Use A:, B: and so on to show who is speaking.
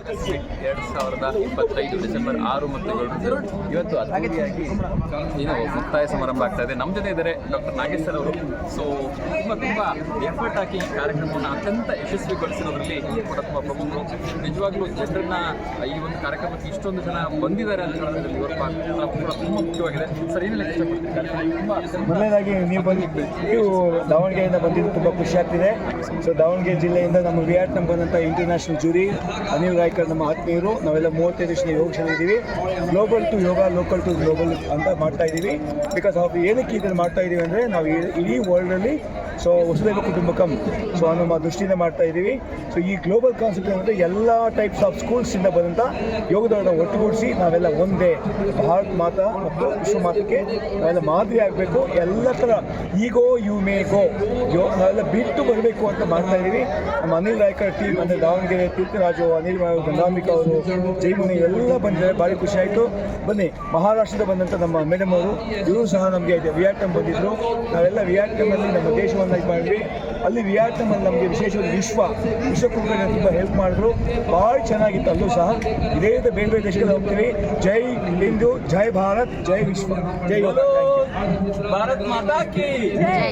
A: 2025 December 6 ಮತ್ತು 7 ಇವತ್ತು ಅದ್ದೂರಿಯಾಗಿ ಮುಕ್ತಾಯ ಸಮಾರಂಭ ಆಗ್ತಾ ಇದೆ. ನಮ್ಮ ಜೊತೆ ಇದ್ದಾರೆ ಡಾಕ್ಟರ್ ನಾಗೇಶ್ ಸರ್ ಅವರು. ಸೊ ತುಂಬ ಎಫರ್ಟ್ ಹಾಕಿ ಈ ಕಾರ್ಯಕ್ರಮವನ್ನು ಅತ್ಯಂತ ಯಶಸ್ವಿಗೊಳಿಸಿರೋದ್ರಲ್ಲಿ ಕೂಡ ತುಂಬ ಪ್ರಮುಖರು. ನಿಜವಾಗ್ಲೂ ಜನರನ್ನ ಈ ಒಂದು ಕಾರ್ಯಕ್ರಮಕ್ಕೆ ಇಷ್ಟೊಂದು ಜನ ಬಂದಿದ್ದಾರೆ ಅಂತ ಹೇಳೋದ್ರಲ್ಲಿ ಇವರ ಪಾತ್ರ ಕೂಡ ತುಂಬ ಮುಖ್ಯವಾಗಿದೆ. ಸರ್ ಏನೆಲ್ಲ ಇಷ್ಟಪಡ್ತಿದ್ದಾರೆ?
B: ಮೊದಲನೇದಾಗಿ ನೀವು ದಾವಣಗೆರೆಯಿಂದ ಬಂದಿದ್ದು ತುಂಬ ಖುಷಿ ಆಗ್ತಿದೆ. ಸೊ ದಾವಣಗೆರೆ ಜಿಲ್ಲೆಯಿಂದ ನಮ್ಮ ವಿಯಟ್ನಾಂ ಬಂದಂಥ ಇಂಟರ್ನ್ಯಾಷನಲ್ ಜೂರಿ ಅನಿಲ್ ರಾಯ್ಕರ್ ನಮ್ಮ ಆತ್ಮೀಯರು, ನಾವೆಲ್ಲ 35 ವರ್ಷದ ಯೋಗಶಾಲೆ ಇದ್ದೀವಿ. Global to yoga, local to global ಅಂತ ಮಾಡ್ತಾ ಇದ್ದೀವಿ. ಬಿಕಾಸ್ ಆಫ್ ಏನಕ್ಕೆ ಇದನ್ನು ಮಾಡ್ತಾ ಇದ್ದೀವಿ ಅಂದರೆ ನಾವು ಇಡೀ ವರ್ಲ್ಡಲ್ಲಿ ಸೊ ವಸುದೈವ ಕುಟುಂಬಕಂ ಸೊ ನಮ್ಮ ದೃಷ್ಟಿಯಿಂದ ಮಾಡ್ತಾ ಇದ್ದೀವಿ. ಸೊ ಈ ಗ್ಲೋಬಲ್ ಕಾನ್ಸೆಪ್ಟ್ ಅಂದರೆ ಎಲ್ಲ ಟೈಪ್ಸ್ ಆಫ್ ಸ್ಕೂಲ್ಸಿಂದ ಬಂದಂಥ ಯೋಗದವರನ್ನ ಒಟ್ಟುಗೂಡಿಸಿ ನಾವೆಲ್ಲ ಒಂದೇ ಭಾರತ್ ಮಾತಾ ಮತ್ತು ವಿಶ್ವ ಮಾತಕ್ಕೆ ನಾವೆಲ್ಲ ಮಾದರಿ ಆಗಬೇಕು. ಎಲ್ಲ ಥರ ಈಗೋ ಯು ಮೇ ಗೋ ನಾವೆಲ್ಲ ಬಿಟ್ಟು ಬರಬೇಕು ಅಂತ ಮಾಡ್ತಾ ಇದ್ದೀವಿ. ನಮ್ಮ ಅನಿಲ್ ರಾಯ್ಕರ್ ಟೀಮ್ ಅಂದರೆ ದಾವಣಗೆರೆ ತೀರ್ಥರಾಜು, ಅನಿಲ್ ಗಂಗಾಂಬಿಕಾ ಅವರು, ಜೈಮುನಿ ಎಲ್ಲ ಬಂದಿದ್ದಾರೆ. ಭಾರಿ ಖುಷಿ ಆಯಿತು. ಬನ್ನಿ, ಮಹಾರಾಷ್ಟ್ರದ ಬಂದಂಥ ನಮ್ಮ ಮೇಡಮ್ ಅವರು, ಇವರು ಸಹ ನಮಗೆ ವಿಯಟ್ನಾಂ ಬಂದಿದ್ದರು. ನಾವೆಲ್ಲ ವಿಯಟ್ನಾಮಲ್ಲಿ ನಮ್ಮ ದೇಶವನ್ನು ಇದು ಮಾಡಿದ್ವಿ. ಅಲ್ಲಿ ವಿಯಟ್ನಾಮಲ್ಲಿ ನಮಗೆ ವಿಶೇಷವಾಗಿ ವಿಶ್ವಕುಂಭಕ್ಕೆ ತುಂಬ ಹೆಲ್ಪ್ ಮಾಡಿದ್ರು. ಭಾಳ ಚೆನ್ನಾಗಿತ್ತು. ಅಲ್ಲೂ ಸಹ ಇದೇ ರೀತಿ ಬೇರೆ ಬೇರೆ ದೇಶಗಳಲ್ಲಿ ಹೋಗ್ತೀವಿ. ಜೈ ಹಿಂದೂ, ಜೈ ಭಾರತ್, ಜೈ ವಿಶ್ವ, ಜೈ ಯೋಗ.
A: ಭಾರತ್ ಮಾತಾ ಕಿ ಜೈ.